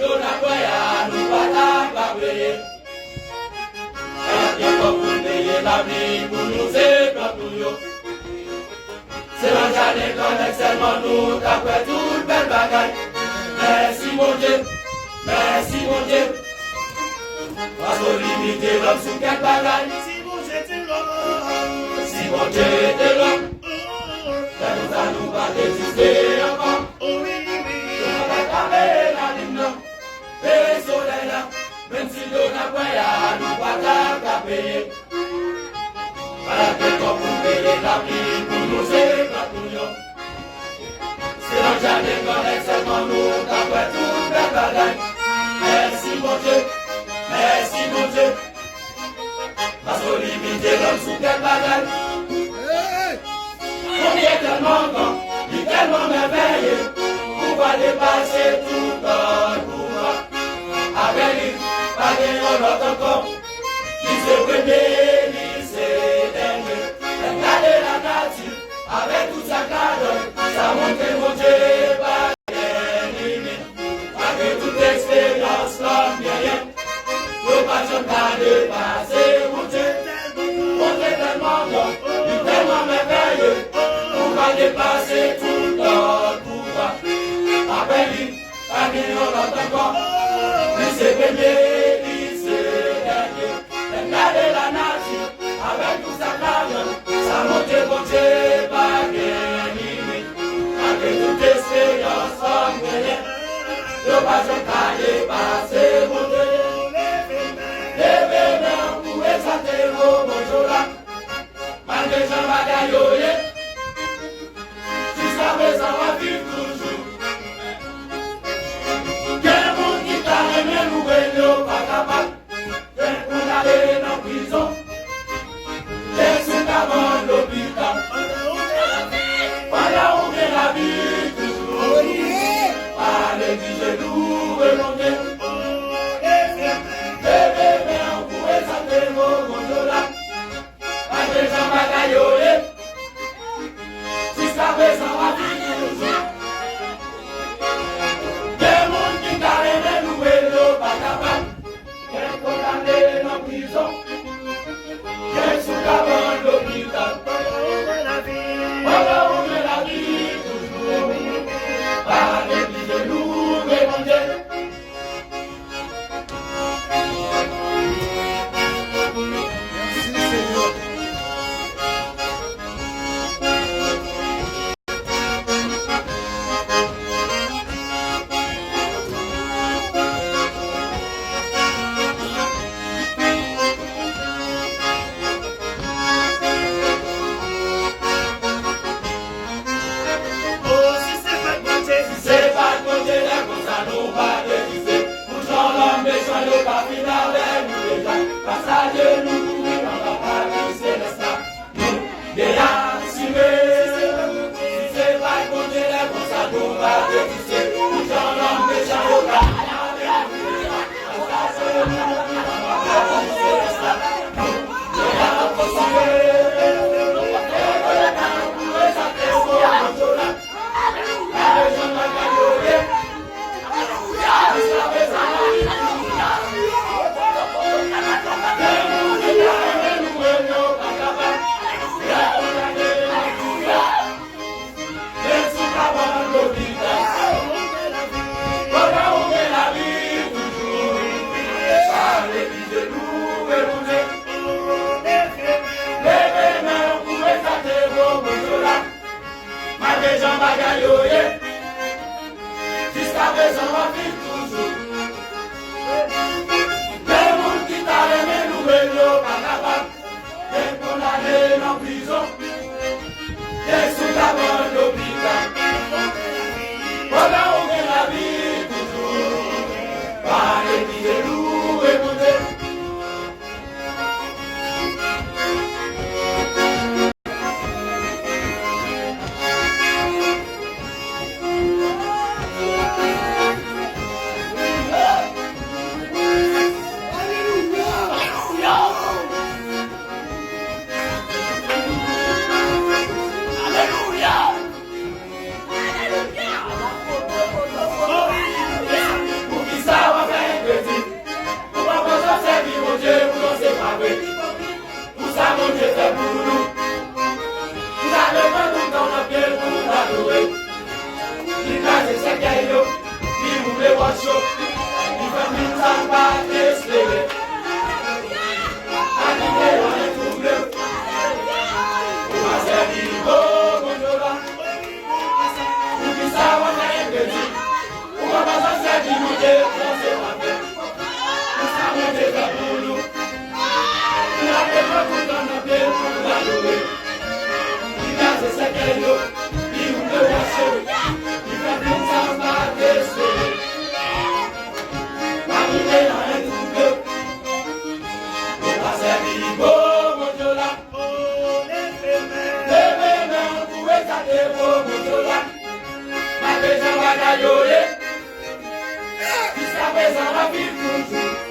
l'eau n'a pas nous pas payer. Et comme vous payez la vie pour nous et pour nous. C'est l'enjeu qu'on seulement nous d'après toute belle bagaille. Merci mon Dieu, merci mon Dieu. Parce qu'on limite l'homme sous quelle bagaille. Si mon Dieu était l'homme, si mon Dieu était l'homme, ça nous a nous pas existé encore. On va garder la ligne, le soleil là, même si l'eau n'a pas nous pas payer. Voilà que comme vous payez la vie pour nous et pour nous. C'est l'enjeu qu'on seulement nous d'après toute belle bagaille. Merci mon Dieu. Merci mon Dieu. Parce qu'on limite l'homme sous quelle bagaille. On y est tellement grand, il est tellement merveilleux. Pouvoir dépasser tout notre pouvoir. Avec lui, pas de l'autre encore. Qui se premier, qui se dernier. Regardez la nature, avec toute sa cadre. Ça montre mon Dieu, pas limite. Avec toute expérience, l'homme rien. Nous passons pas de passer, mon Dieu. On est tellement grand, il est tellement merveilleux. On va dépasser tout notre pouvoir. Après lui, après on l'entend encore. Lui c'est premier, lui c'est dernier. Regardez la nature, avec tout sa cadre. Ça monte, mon Dieu, pas limite. Avec toute expérience, comme rien. Nous passons pas de passer, mon Dieu. Malgré Jean Bagayoye, jusqu'à présent on va vivre toujours. Quel monde qui t'a aimé nous et pas capable. Quel monde aller dans prison. Quel sous avant l'hôpital. Voilà où est la vie toujours. Allez du genou remonter. Bébé, on pourrait s'appeler mon Mondola. Jean Bagayoye, jusqu'à présent, on va vivre toujours. apesar da vida